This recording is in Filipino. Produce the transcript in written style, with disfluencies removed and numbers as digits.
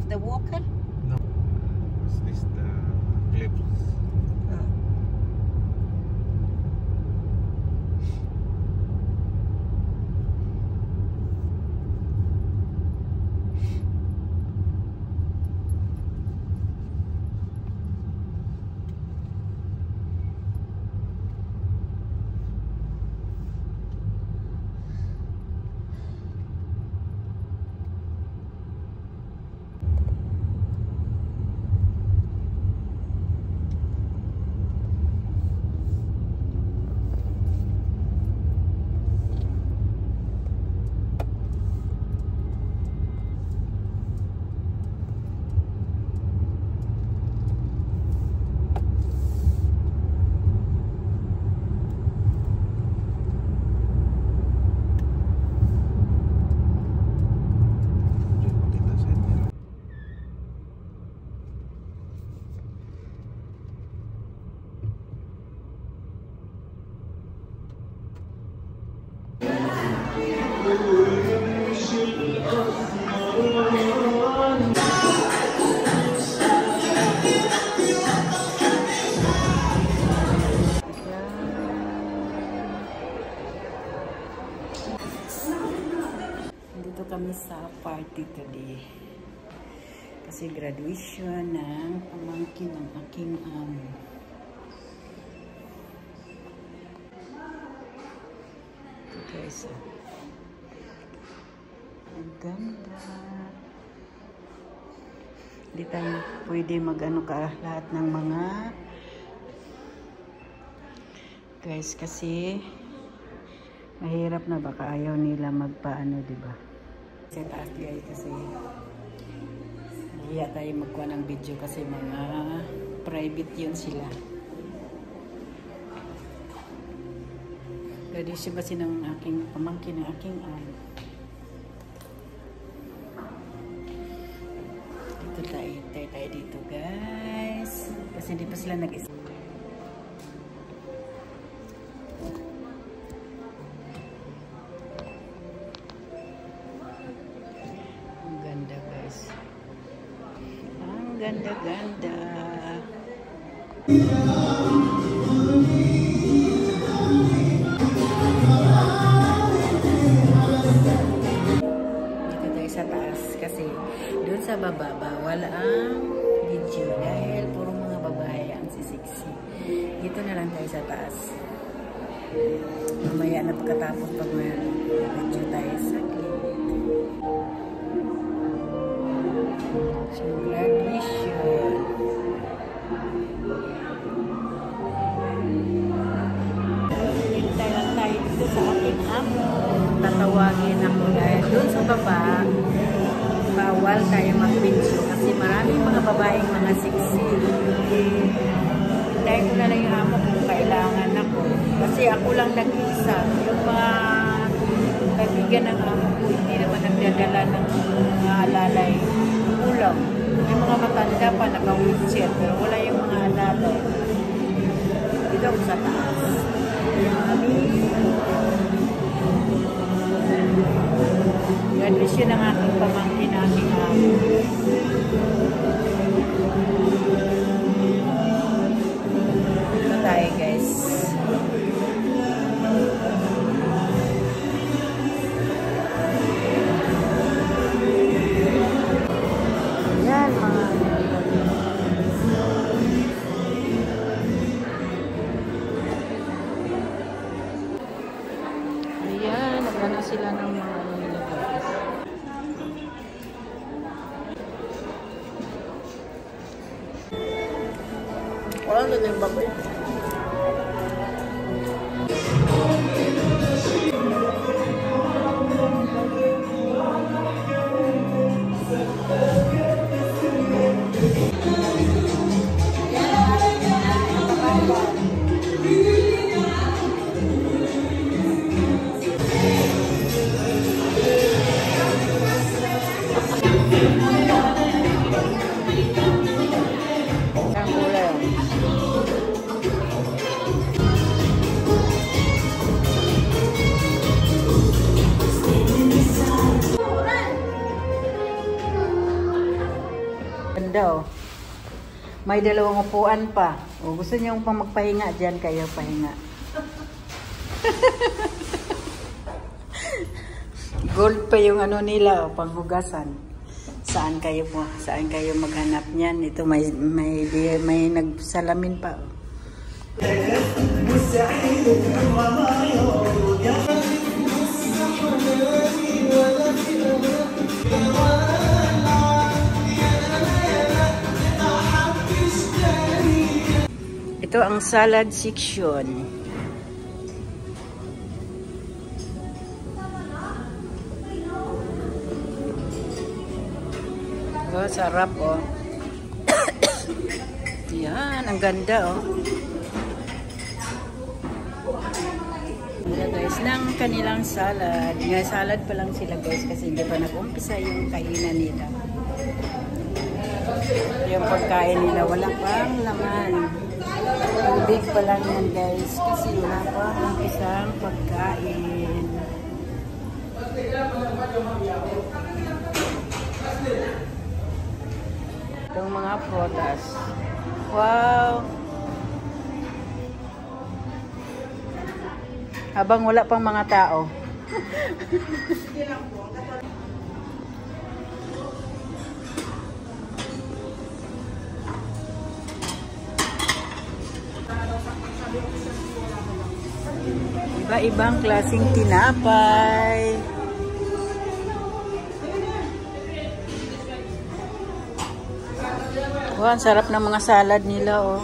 of the walker? No. Is this the clips? Dito kami sa party today. Kasi graduation ng pamangkin ng aking amo. Ito guys. Ang ganda. Hindi tayo pwede mag-ano ka lahat ng mga guys kasi mahirap na baka ayaw nila magpaano, diba? Sa taas guys kasi nahiya tayo magkuha ng video kasi mga private yun sila. Graduation kasi ng aking pamangkin ng aking amo. Tayo dito guys kasi hindi pa sila nag-isa. Ang ganda guys, ang ganda-ganda. Dito tayo sa taas kasi doon sa baba bawal ang video dahil puro mga babae ang sisiksi. Dito na lang tayo sa taas. Mamaya na pagkatapos pag may video tayo sa clip. So, graduation. Hintay lang tayo dito sa aking amo. Tatawagin ako dahil doon sa baba bawal tayo mag-video kasi maraming mga babaeng mga siksi. Dahil ko na lang yung amo kung kailangan ako. Kasi ako lang nag-isa. Yung mga kaibigan ng amo ko, hindi naman nagdadala ng mga alalay. Kulang. Yung mga matanda pa, naka-wheelchair. Pero wala yung mga alalay. Dito ako sa taas. Graduation ng aking pamangkin na aking amo. Ito tayo guys. Yan mga ayan, nagana sila ng mga guys. Wala na yung baboy. May dalawang upuan pa. O, gusto niyo pang magpahinga dyan, kayo pahinga. Gold pa yung ano nila, o, panghugasan. Saan kayo maghanap niyan? Ito may nagsalamin pa. O. Ito ang salad section. Oh, sarap oh. Yan, ang ganda oh. Ganda guys, ng kanilang salad. Nga salad pa lang sila guys kasi hindi pa nag-umpisa yung kainan nila. Yung pagkain nila wala pang laman. Tubig pa lang yan guys kasi wala pang umpisang pagkain. Itong mga prutas. Wow! Habang wala pang mga tao. Iba-ibang klaseng tinapay. Wow, ang sarap ng mga salad nila oh.